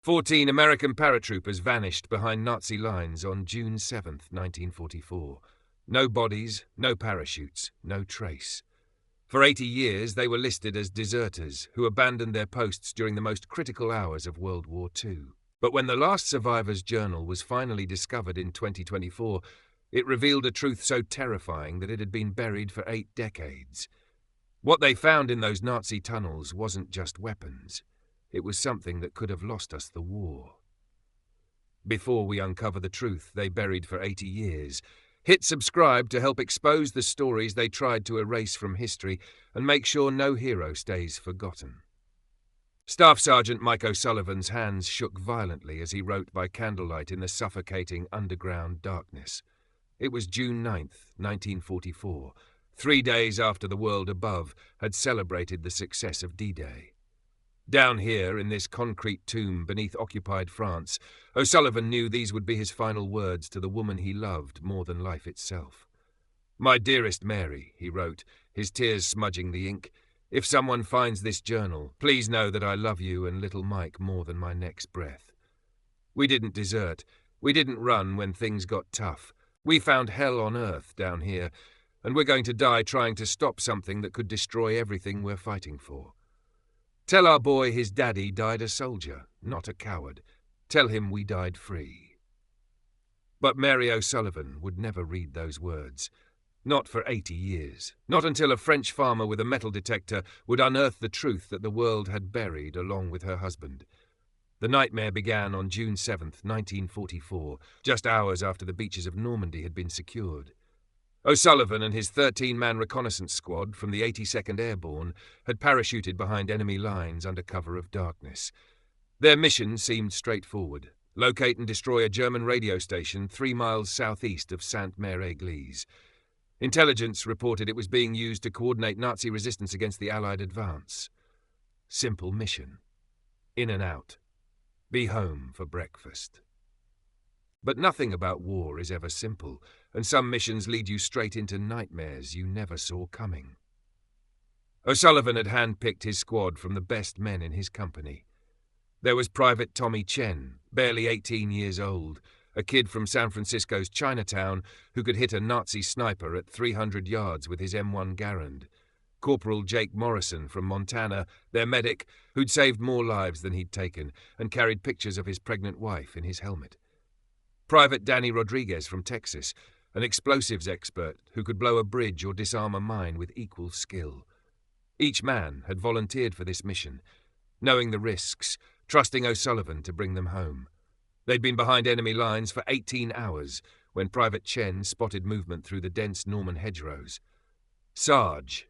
14 American paratroopers vanished behind Nazi lines on June 7, 1944. No bodies, no parachutes, no trace. For 80 years, they were listed as deserters who abandoned their posts during the most critical hours of World War II. But when the last survivor's journal was finally discovered in 2024, it revealed a truth so terrifying that it had been buried for 8 decades. What they found in those Nazi tunnels wasn't just weapons. It was something that could have lost us the war. Before we uncover the truth they buried for 80 years, hit subscribe to help expose the stories they tried to erase from history and make sure no hero stays forgotten. Staff Sergeant Mike O'Sullivan's hands shook violently as he wrote by candlelight in the suffocating underground darkness. It was June 9th, 1944, 3 days after the world above had celebrated the success of D-Day. Down here, in this concrete tomb beneath occupied France, O'Sullivan knew these would be his final words to the woman he loved more than life itself. "My dearest Mary," he wrote, his tears smudging the ink, "if someone finds this journal, please know that I love you and little Mike more than my next breath. We didn't desert. We didn't run when things got tough. We found hell on earth down here, and we're going to die trying to stop something that could destroy everything we're fighting for. Tell our boy his daddy died a soldier, not a coward. Tell him we died free." But Mary O'Sullivan would never read those words. Not for 80 years. Not until a French farmer with a metal detector would unearth the truth that the world had buried along with her husband. The nightmare began on June 7th, 1944, just hours after the beaches of Normandy had been secured. O'Sullivan and his 13-man reconnaissance squad from the 82nd Airborne had parachuted behind enemy lines under cover of darkness. Their mission seemed straightforward: locate and destroy a German radio station 3 miles southeast of Sainte-Mère-Église. Intelligence reported it was being used to coordinate Nazi resistance against the Allied advance. Simple mission. In and out. Be home for breakfast. But nothing about war is ever simple, and some missions lead you straight into nightmares you never saw coming. O'Sullivan had handpicked his squad from the best men in his company. There was Private Tommy Chen, barely 18 years old, a kid from San Francisco's Chinatown who could hit a Nazi sniper at 300 yards with his M1 Garand. Corporal Jake Morrison from Montana, their medic, who'd saved more lives than he'd taken and carried pictures of his pregnant wife in his helmet. Private Danny Rodriguez from Texas, an explosives expert who could blow a bridge or disarm a mine with equal skill. Each man had volunteered for this mission, knowing the risks, trusting O'Sullivan to bring them home. They'd been behind enemy lines for 18 hours when Private Chen spotted movement through the dense Norman hedgerows. "Sarge,"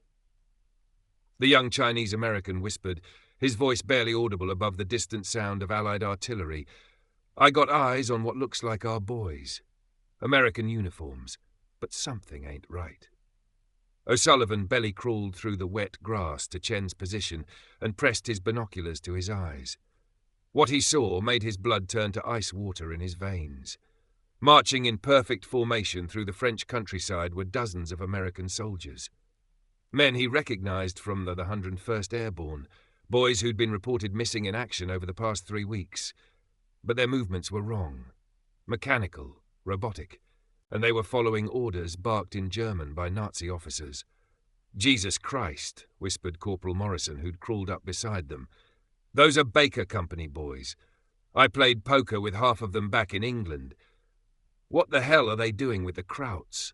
the young Chinese-American whispered, his voice barely audible above the distant sound of Allied artillery. "I got eyes on what looks like our boys. American uniforms, but something ain't right." O'Sullivan belly-crawled through the wet grass to Chen's position and pressed his binoculars to his eyes. What he saw made his blood turn to ice water in his veins. Marching in perfect formation through the French countryside were dozens of American soldiers. Men he recognized from the 101st Airborne, boys who'd been reported missing in action over the past 3 weeks. But their movements were wrong. Mechanical, robotic, and they were following orders barked in German by Nazi officers. "Jesus Christ," whispered Corporal Morrison, who'd crawled up beside them. "Those are Baker Company boys. I played poker with half of them back in England. What the hell are they doing with the Krauts?"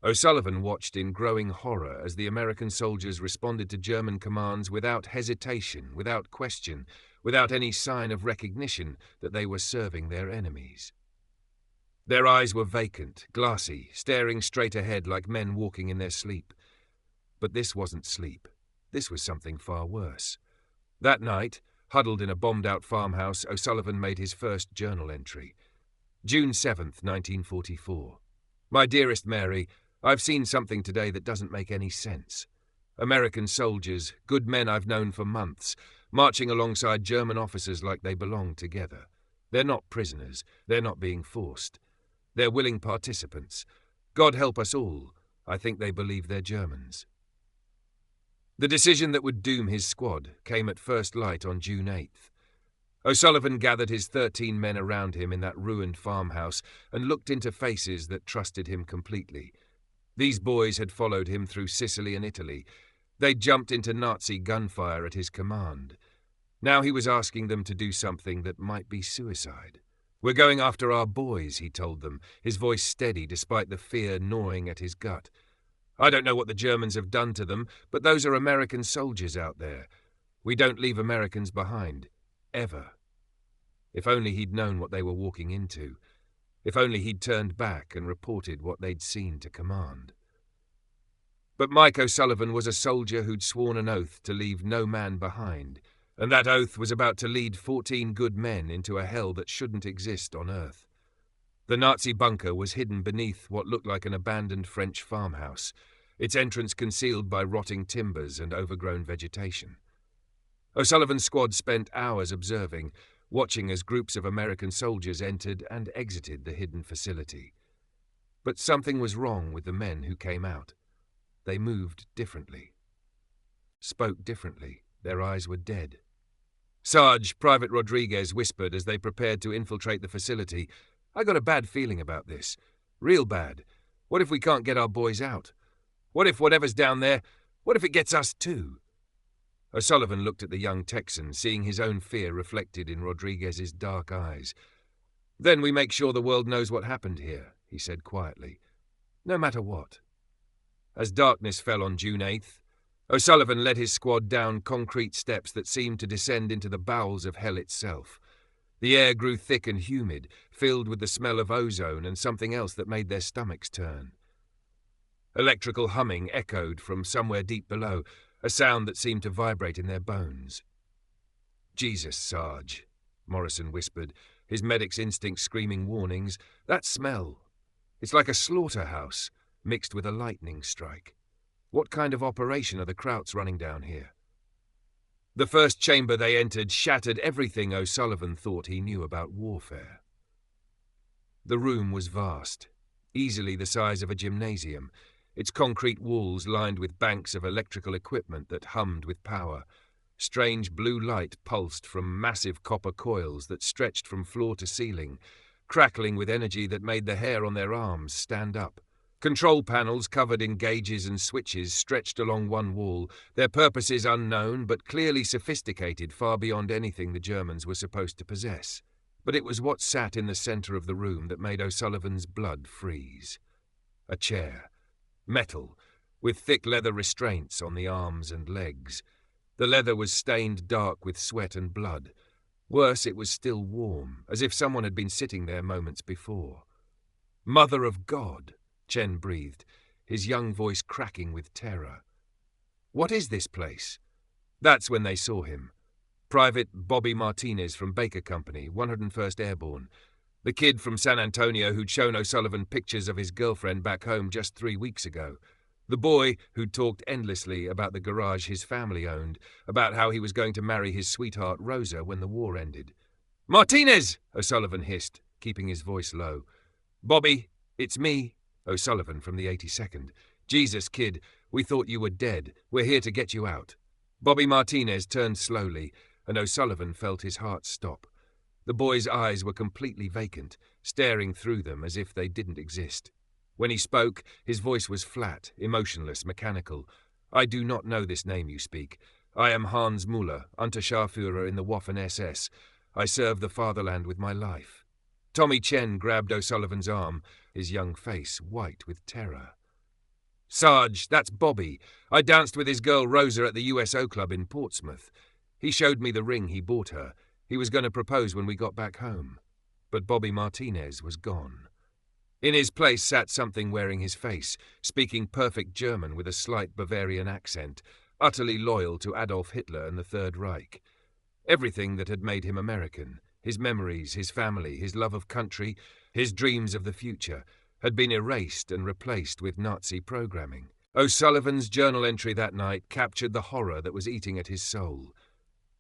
O'Sullivan watched in growing horror as the American soldiers responded to German commands without hesitation, without question, without any sign of recognition that they were serving their enemies. Their eyes were vacant, glassy, staring straight ahead like men walking in their sleep. But this wasn't sleep. This was something far worse. That night, huddled in a bombed-out farmhouse, O'Sullivan made his first journal entry. June 7th, 1944. "My dearest Mary, I've seen something today that doesn't make any sense. American soldiers, good men I've known for months, marching alongside German officers like they belong together. They're not prisoners. They're not being forced. They're willing participants. God help us all. I think they believe they're Germans." The decision that would doom his squad came at first light on June 8th. O'Sullivan gathered his 13 men around him in that ruined farmhouse and looked into faces that trusted him completely. These boys had followed him through Sicily and Italy. They'd jumped into Nazi gunfire at his command. Now he was asking them to do something that might be suicide. "We're going after our boys," he told them, his voice steady despite the fear gnawing at his gut. "I don't know what the Germans have done to them, but those are American soldiers out there. We don't leave Americans behind. Ever." If only he'd known what they were walking into. If only he'd turned back and reported what they'd seen to command. But Mike O'Sullivan was a soldier who'd sworn an oath to leave no man behind, and that oath was about to lead 14 good men into a hell that shouldn't exist on Earth. The Nazi bunker was hidden beneath what looked like an abandoned French farmhouse, its entrance concealed by rotting timbers and overgrown vegetation. O'Sullivan's squad spent hours observing, watching as groups of American soldiers entered and exited the hidden facility. But something was wrong with the men who came out. They moved differently, spoke differently. Their eyes were dead. "Sarge," Private Rodriguez whispered as they prepared to infiltrate the facility, "I got a bad feeling about this. Real bad. What if we can't get our boys out? What if whatever's down there, what if it gets us too?" O'Sullivan looked at the young Texan, seeing his own fear reflected in Rodriguez's dark eyes. "Then we make sure the world knows what happened here," he said quietly. "No matter what." As darkness fell on June 8th, O'Sullivan led his squad down concrete steps that seemed to descend into the bowels of hell itself. The air grew thick and humid, filled with the smell of ozone and something else that made their stomachs turn. Electrical humming echoed from somewhere deep below, a sound that seemed to vibrate in their bones. "Jesus, Sarge," Morrison whispered, his medic's instinct screaming warnings. "That smell. It's like a slaughterhouse, mixed with a lightning strike. What kind of operation are the Krauts running down here?" The first chamber they entered shattered everything O'Sullivan thought he knew about warfare. The room was vast, easily the size of a gymnasium, its concrete walls lined with banks of electrical equipment that hummed with power. Strange blue light pulsed from massive copper coils that stretched from floor to ceiling, crackling with energy that made the hair on their arms stand up. Control panels covered in gauges and switches stretched along one wall, their purposes unknown but clearly sophisticated far beyond anything the Germans were supposed to possess. But it was what sat in the center of the room that made O'Sullivan's blood freeze. A chair. Metal, with thick leather restraints on the arms and legs. The leather was stained dark with sweat and blood. Worse, it was still warm, as if someone had been sitting there moments before. "Mother of God," Chen breathed, his young voice cracking with terror. "What is this place?" That's when they saw him. Private Bobby Martinez from Baker Company, 101st Airborne. The kid from San Antonio who'd shown O'Sullivan pictures of his girlfriend back home just 3 weeks ago. The boy who'd talked endlessly about the garage his family owned, about how he was going to marry his sweetheart Rosa when the war ended. "Martinez!" O'Sullivan hissed, keeping his voice low. "Bobby, it's me." O'Sullivan from the 82nd. "Jesus, kid, we thought you were dead. We're here to get you out." Bobby Martinez turned slowly, and O'Sullivan felt his heart stop. The boy's eyes were completely vacant, staring through them as if they didn't exist. When he spoke, his voice was flat, emotionless, mechanical. "I do not know this name you speak. I am Hans Müller, Unterscharführer in the Waffen SS. I serve the fatherland with my life." Tommy Chen grabbed O'Sullivan's arm, his young face white with terror. "Sarge, that's Bobby. I danced with his girl Rosa at the USO Club in Portsmouth. He showed me the ring he bought her. He was going to propose when we got back home." But Bobby Martinez was gone. In his place sat something wearing his face, speaking perfect German with a slight Bavarian accent, utterly loyal to Adolf Hitler and the Third Reich. Everything that had made him American, his memories, his family, his love of country, his dreams of the future, had been erased and replaced with Nazi programming. O'Sullivan's journal entry that night captured the horror that was eating at his soul.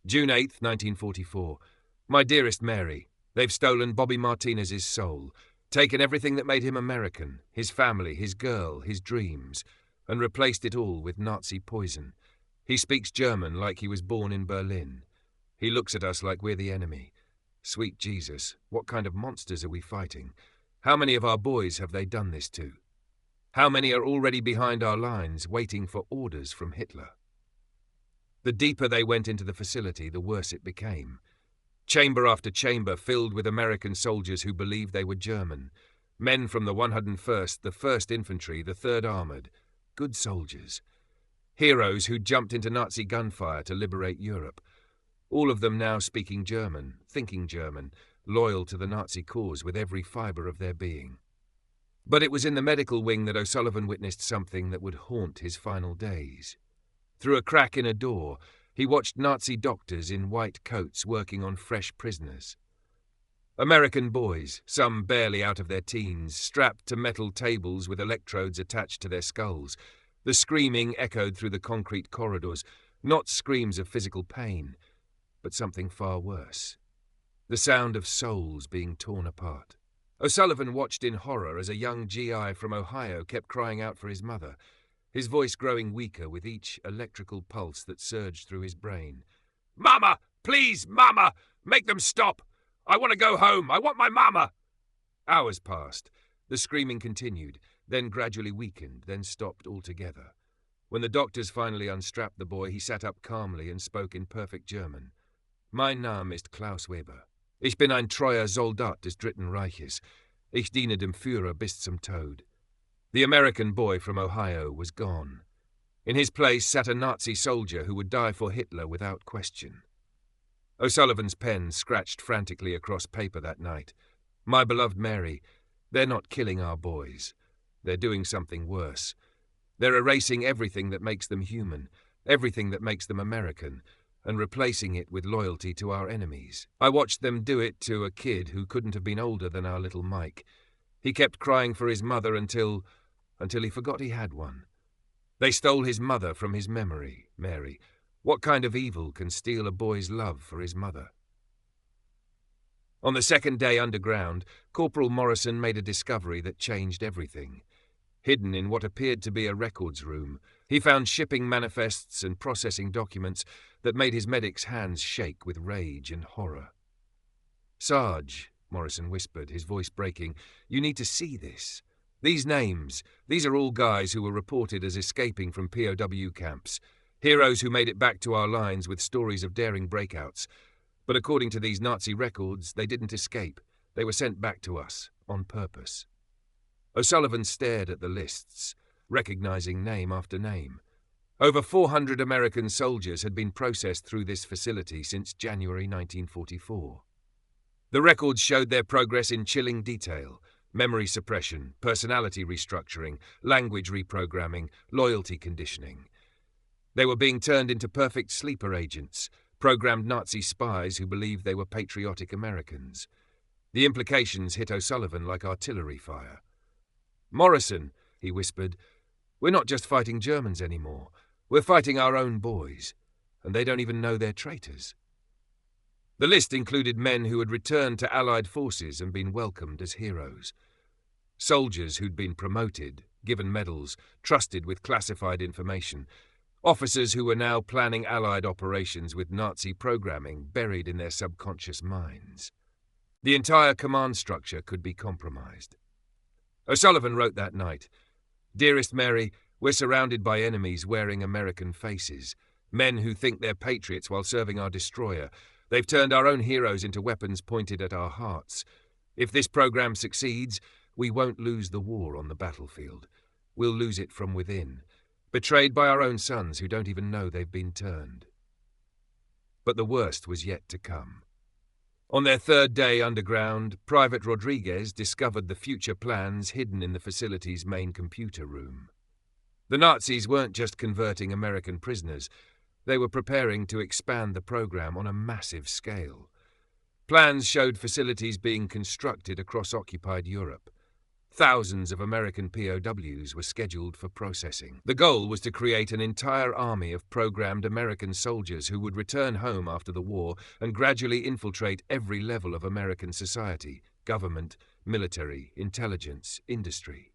June 8th, 1944. "My dearest Mary, they've stolen Bobby Martinez's soul, taken everything that made him American, his family, his girl, his dreams, and replaced it all with Nazi poison. He speaks German like he was born in Berlin. He looks at us like we're the enemy. Sweet Jesus, what kind of monsters are we fighting? How many of our boys have they done this to? How many are already behind our lines, waiting for orders from Hitler? The deeper they went into the facility, the worse it became. Chamber after chamber filled with American soldiers who believed they were German. Men from the 101st, the 1st Infantry, the 3rd Armoured. Good soldiers. Heroes who jumped into Nazi gunfire to liberate Europe. All of them now speaking German, thinking German, loyal to the Nazi cause with every fibre of their being. But it was in the medical wing that O'Sullivan witnessed something that would haunt his final days. Through a crack in a door, he watched Nazi doctors in white coats working on fresh prisoners. American boys, some barely out of their teens, strapped to metal tables with electrodes attached to their skulls. The screaming echoed through the concrete corridors, not screams of physical pain, but something far worse. The sound of souls being torn apart. O'Sullivan watched in horror as a young GI from Ohio kept crying out for his mother, his voice growing weaker with each electrical pulse that surged through his brain. "Mama! Please, Mama! Make them stop! I want to go home! I want my Mama!" Hours passed. The screaming continued, then gradually weakened, then stopped altogether. When the doctors finally unstrapped the boy, he sat up calmly and spoke in perfect German. "Mein Name ist Klaus Weber. Ich bin ein treuer Soldat des Dritten Reiches. Ich diene dem Führer bis zum Tod." The American boy from Ohio was gone. In his place sat a Nazi soldier who would die for Hitler without question. O'Sullivan's pen scratched frantically across paper that night. "My beloved Mary, they're not killing our boys. They're doing something worse. They're erasing everything that makes them human, everything that makes them American, and replacing it with loyalty to our enemies. I watched them do it to a kid who couldn't have been older than our little Mike. He kept crying for his mother until he forgot he had one. They stole his mother from his memory, Mary. What kind of evil can steal a boy's love for his mother?" On the second day underground, Corporal Morrison made a discovery that changed everything. Hidden in what appeared to be a records room, he found shipping manifests and processing documents that made his medic's hands shake with rage and horror. "Sarge," Morrison whispered, his voice breaking, "you need to see this. These names, these are all guys who were reported as escaping from POW camps, heroes who made it back to our lines with stories of daring breakouts. But according to these Nazi records, they didn't escape. They were sent back to us, on purpose." O'Sullivan stared at the lists, recognizing name after name. Over 400 American soldiers had been processed through this facility since January 1944. The records showed their progress in chilling detail: memory suppression, personality restructuring, language reprogramming, loyalty conditioning. They were being turned into perfect sleeper agents, programmed Nazi spies who believed they were patriotic Americans. The implications hit O'Sullivan like artillery fire. "Morrison," he whispered, "we're not just fighting Germans anymore. We're fighting our own boys, and they don't even know they're traitors." The list included men who had returned to Allied forces and been welcomed as heroes. Soldiers who'd been promoted, given medals, trusted with classified information. Officers who were now planning Allied operations with Nazi programming buried in their subconscious minds. The entire command structure could be compromised. O'Sullivan wrote that night, "Dearest Mary, we're surrounded by enemies wearing American faces, men who think they're patriots while serving our destroyer. They've turned our own heroes into weapons pointed at our hearts. If this program succeeds, we won't lose the war on the battlefield. We'll lose it from within, betrayed by our own sons who don't even know they've been turned." But the worst was yet to come. On their third day underground, Private Rodriguez discovered the future plans hidden in the facility's main computer room. The Nazis weren't just converting American prisoners. They were preparing to expand the program on a massive scale. Plans showed facilities being constructed across occupied Europe. Thousands of American POWs were scheduled for processing. The goal was to create an entire army of programmed American soldiers who would return home after the war and gradually infiltrate every level of American society: government, military, intelligence, industry.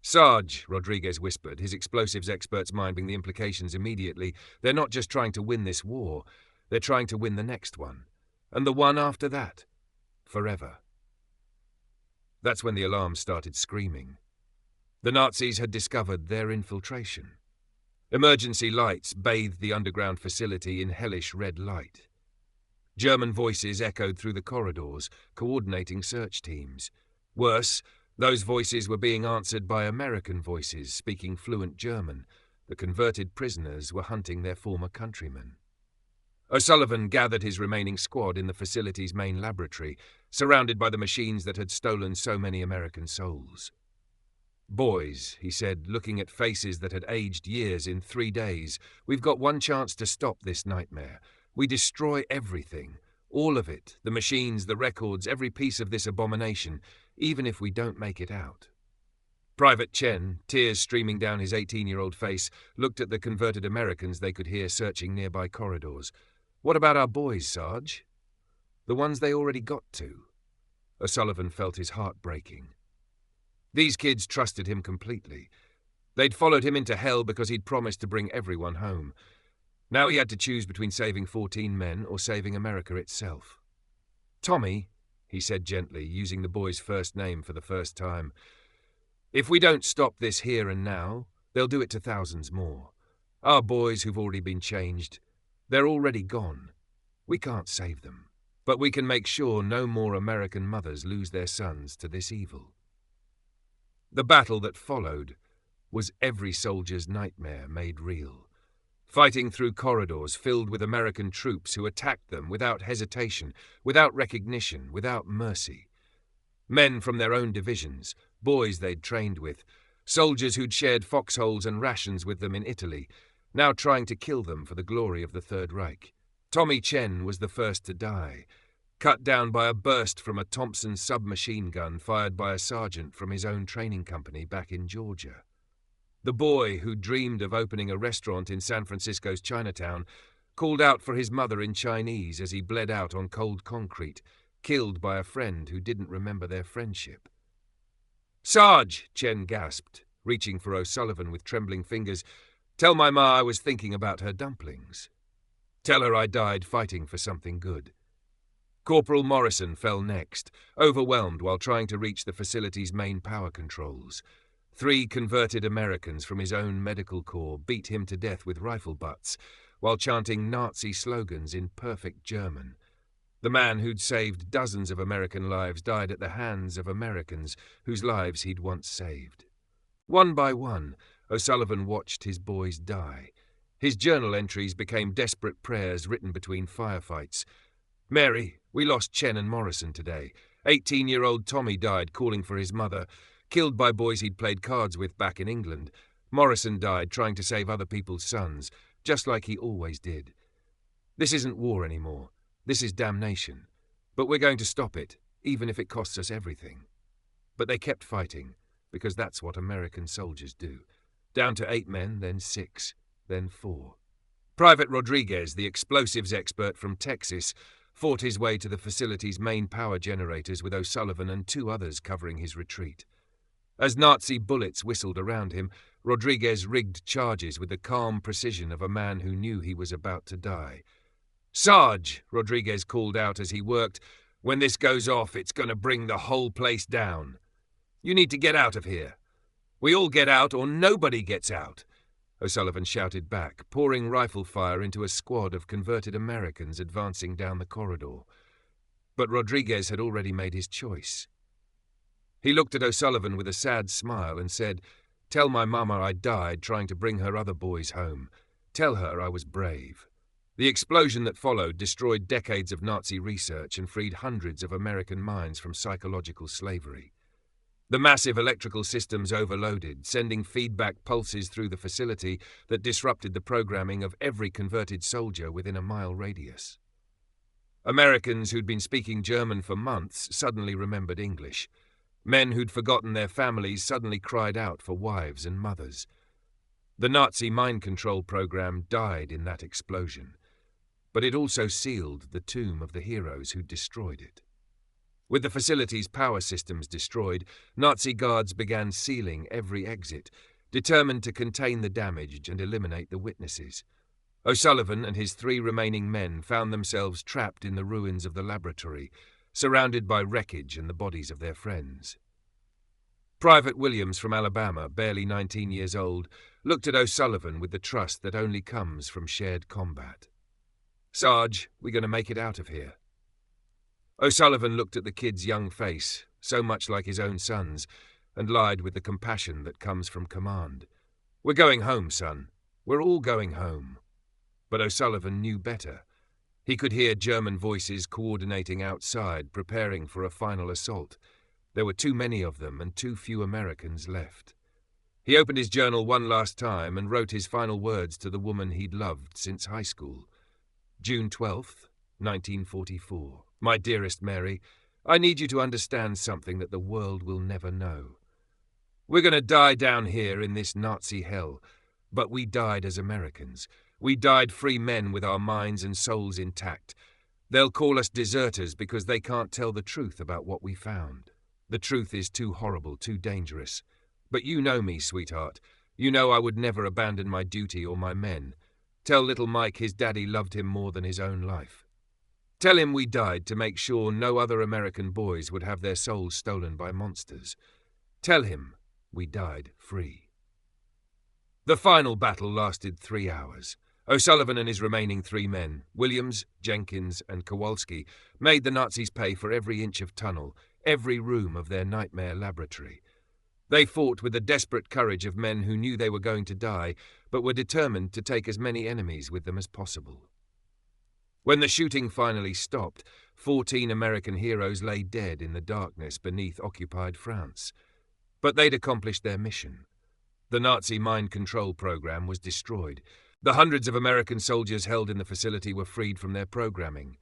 "Sarge," Rodriguez whispered, his explosives expert's mind being the implications immediately, "they're not just trying to win this war. They're trying to win the next one. And the one after that. Forever. That's when the alarm started screaming. The Nazis had discovered their infiltration. Emergency lights bathed the underground facility in hellish red light. German voices echoed through the corridors, coordinating search teams. Worse, those voices were being answered by American voices speaking fluent German. The converted prisoners were hunting their former countrymen. O'Sullivan gathered his remaining squad in the facility's main laboratory, surrounded by the machines that had stolen so many American souls. "Boys," he said, looking at faces that had aged years in 3 days, "we've got one chance to stop this nightmare. We destroy everything, all of it, the machines, the records, every piece of this abomination, even if we don't make it out." Private Chen, tears streaming down his 18-year-old face, looked at the converted Americans they could hear searching nearby corridors. "What about our boys, Sarge?" "The ones they already got to." O'Sullivan felt his heart breaking. These kids trusted him completely. They'd followed him into hell because he'd promised to bring everyone home. Now he had to choose between saving 14 men or saving America itself. "Tommy," he said gently, using the boy's first name for the first time, "if we don't stop this here and now, they'll do it to thousands more. Our boys who've already been changed, they're already gone. We can't save them, but we can make sure no more American mothers lose their sons to this evil." The battle that followed was every soldier's nightmare made real. Fighting through corridors filled with American troops who attacked them without hesitation, without recognition, without mercy. Men from their own divisions, boys they'd trained with, soldiers who'd shared foxholes and rations with them in Italy, now trying to kill them for the glory of the Third Reich. Tommy Chen was the first to die, cut down by a burst from a Thompson submachine gun fired by a sergeant from his own training company back in Georgia. The boy who dreamed of opening a restaurant in San Francisco's Chinatown called out for his mother in Chinese as he bled out on cold concrete, killed by a friend who didn't remember their friendship. "Sarge," Chen gasped, reaching for O'Sullivan with trembling fingers, "tell my ma I was thinking about her dumplings. Tell her I died fighting for something good." Corporal Morrison fell next, overwhelmed while trying to reach the facility's main power controls. 3 converted Americans from his own medical corps beat him to death with rifle butts, while chanting Nazi slogans in perfect German. The man who'd saved dozens of American lives died at the hands of Americans whose lives he'd once saved. One by one, O'Sullivan watched his boys die. His journal entries became desperate prayers written between firefights. "Mary, we lost Chen and Morrison today. 18-year-old Tommy died calling for his mother, killed by boys he'd played cards with back in England. Morrison died trying to save other people's sons, just like he always did. This isn't war anymore. This is damnation. But we're going to stop it, even if it costs us everything." But they kept fighting, because that's what American soldiers do. Down to 8 men, then 6, then 4. Private Rodriguez, the explosives expert from Texas, fought his way to the facility's main power generators with O'Sullivan and 2 others covering his retreat. As Nazi bullets whistled around him, Rodriguez rigged charges with the calm precision of a man who knew he was about to die. "Sarge," Rodriguez called out as he worked, "when this goes off, it's going to bring the whole place down. You need to get out of here. We all get out or nobody gets out," O'Sullivan shouted back, pouring rifle fire into a squad of converted Americans advancing down the corridor. But Rodriguez had already made his choice. He looked at O'Sullivan with a sad smile and said, "Tell my mama I died trying to bring her other boys home. Tell her I was brave." The explosion that followed destroyed decades of Nazi research and freed hundreds of American minds from psychological slavery. The massive electrical systems overloaded, sending feedback pulses through the facility that disrupted the programming of every converted soldier within a mile radius. Americans who'd been speaking German for months suddenly remembered English. Men who'd forgotten their families suddenly cried out for wives and mothers. The Nazi mind control program died in that explosion, but it also sealed the tomb of the heroes who'd destroyed it. With the facility's power systems destroyed, Nazi guards began sealing every exit, determined to contain the damage and eliminate the witnesses. O'Sullivan and his 3 remaining men found themselves trapped in the ruins of the laboratory, surrounded by wreckage and the bodies of their friends. Private Williams from Alabama, barely 19 years old, looked at O'Sullivan with the trust that only comes from shared combat. "Sarge, we're going to make it out of here." O'Sullivan looked at the kid's young face, so much like his own son's, and lied with the compassion that comes from command. "We're going home, son. We're all going home." But O'Sullivan knew better. He could hear German voices coordinating outside, preparing for a final assault. There were too many of them and too few Americans left. He opened his journal one last time and wrote his final words to the woman he'd loved since high school. June 12th, 1944. "My dearest Mary, I need you to understand something that the world will never know. We're going to die down here in this Nazi hell, but we died as Americans. We died free men with our minds and souls intact. They'll call us deserters because they can't tell the truth about what we found. The truth is too horrible, too dangerous. But you know me, sweetheart. You know I would never abandon my duty or my men. Tell little Mike his daddy loved him more than his own life. Tell him we died to make sure no other American boys would have their souls stolen by monsters. Tell him we died free." The final battle lasted 3 hours. O'Sullivan and his remaining 3 men, Williams, Jenkins, and Kowalski, made the Nazis pay for every inch of tunnel, every room of their nightmare laboratory. They fought with the desperate courage of men who knew they were going to die, but were determined to take as many enemies with them as possible. When the shooting finally stopped, 14 American heroes lay dead in the darkness beneath occupied France. But they'd accomplished their mission. The Nazi mind control program was destroyed. The hundreds of American soldiers held in the facility were freed from their programming.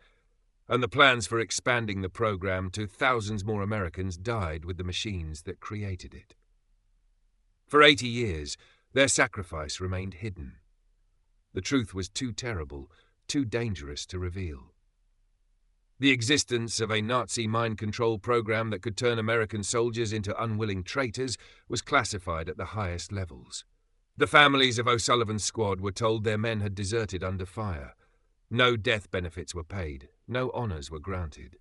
And the plans for expanding the program to thousands more Americans died with the machines that created it. For 80 years, their sacrifice remained hidden. The truth was too terrible, too dangerous to reveal. The existence of a Nazi mind control program that could turn American soldiers into unwilling traitors was classified at the highest levels. The families of O'Sullivan's squad were told their men had deserted under fire. No death benefits were paid, no honors were granted.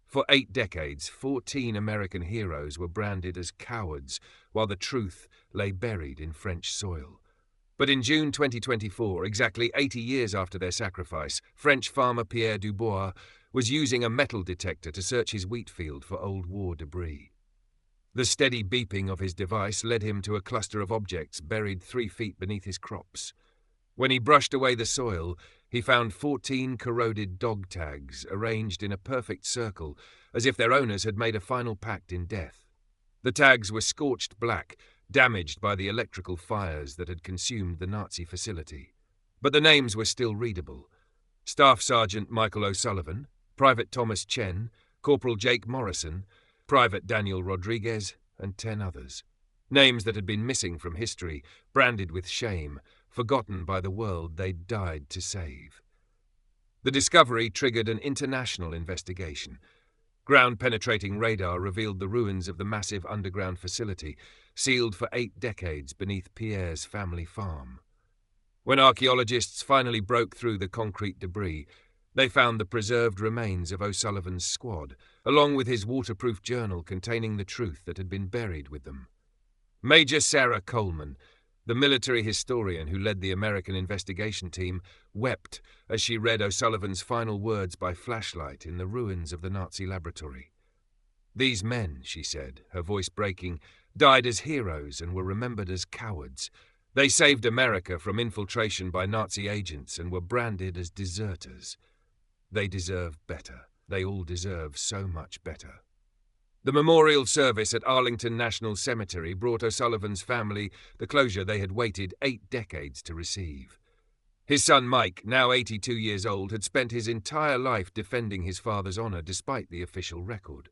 For 8 decades, 14 American heroes were branded as cowards, while the truth lay buried in French soil. But in June 2024, exactly 80 years after their sacrifice, French farmer Pierre Dubois was using a metal detector to search his wheat field for old war debris. The steady beeping of his device led him to a cluster of objects buried 3 feet beneath his crops. When he brushed away the soil, he found 14 corroded dog tags arranged in a perfect circle, as if their owners had made a final pact in death. The tags were scorched black, damaged by the electrical fires that had consumed the Nazi facility. But the names were still readable. Staff Sergeant Michael O'Sullivan, Private Thomas Chen, Corporal Jake Morrison, Private Daniel Rodriguez, and 10 others. Names that had been missing from history, branded with shame, forgotten by the world they'd died to save. The discovery triggered an international investigation. Ground-penetrating radar revealed the ruins of the massive underground facility, sealed for 8 decades beneath Pierre's family farm. When archaeologists finally broke through the concrete debris, they found the preserved remains of O'Sullivan's squad, along with his waterproof journal containing the truth that had been buried with them. Major Sarah Coleman, the military historian who led the American investigation team, wept as she read O'Sullivan's final words by flashlight in the ruins of the Nazi laboratory. "These men," she said, her voice breaking, "died as heroes and were remembered as cowards. They saved America from infiltration by Nazi agents and were branded as deserters. They deserve better. They all deserve so much better." The memorial service at Arlington National Cemetery brought O'Sullivan's family the closure they had waited 8 decades to receive. His son Mike, now 82 years old, had spent his entire life defending his father's honor despite the official record.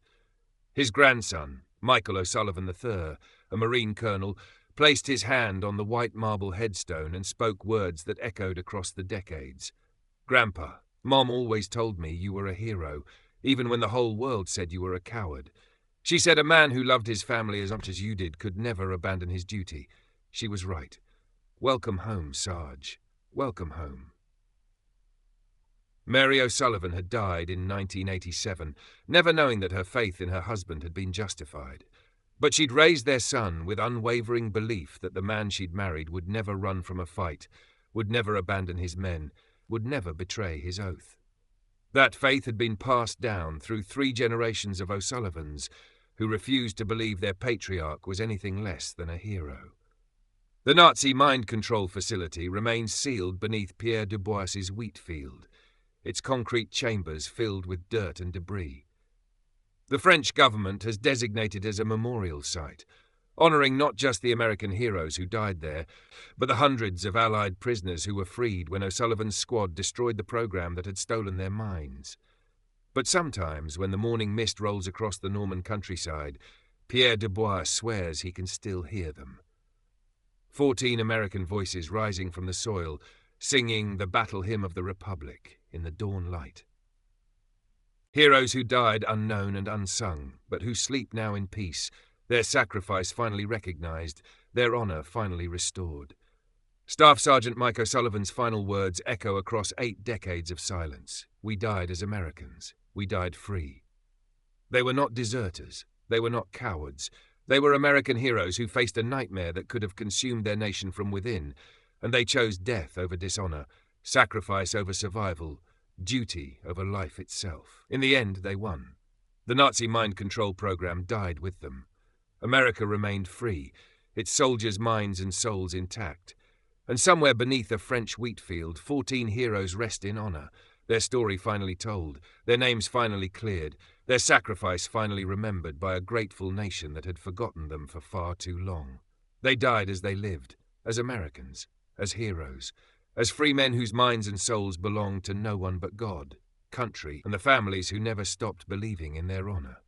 His grandson, Michael O'Sullivan III, a Marine colonel, placed his hand on the white marble headstone and spoke words that echoed across the decades. "Grandpa, Mom always told me you were a hero, even when the whole world said you were a coward. She said a man who loved his family as much as you did could never abandon his duty. She was right. Welcome home, Sarge. Welcome home." Mary O'Sullivan had died in 1987, never knowing that her faith in her husband had been justified. But she'd raised their son with unwavering belief that the man she'd married would never run from a fight, would never abandon his men, would never betray his oath. That faith had been passed down through 3 generations of O'Sullivans who refused to believe their patriarch was anything less than a hero. The Nazi mind control facility remains sealed beneath Pierre Dubois's wheat field, its concrete chambers filled with dirt and debris. The French government has designated it as a memorial site, honouring not just the American heroes who died there, but the hundreds of Allied prisoners who were freed when O'Sullivan's squad destroyed the program that had stolen their minds. But sometimes, when the morning mist rolls across the Norman countryside, Pierre Dubois swears he can still hear them. 14 American voices rising from the soil, singing the battle hymn of the Republic in the dawn light. Heroes who died unknown and unsung, but who sleep now in peace, their sacrifice finally recognized, their honor finally restored. Staff Sergeant Mike O'Sullivan's final words echo across 8 decades of silence. We died as Americans. We died free. They were not deserters. They were not cowards. They were American heroes who faced a nightmare that could have consumed their nation from within, and they chose death over dishonor, sacrifice over survival, duty over life itself. In the end, they won. The Nazi mind control program died with them. America remained free, its soldiers' minds and souls intact. And somewhere beneath a French wheat field, 14 heroes rest in honor, their story finally told, their names finally cleared, their sacrifice finally remembered by a grateful nation that had forgotten them for far too long. They died as they lived, as Americans, as heroes, as free men whose minds and souls belonged to no one but God, country, and the families who never stopped believing in their honor.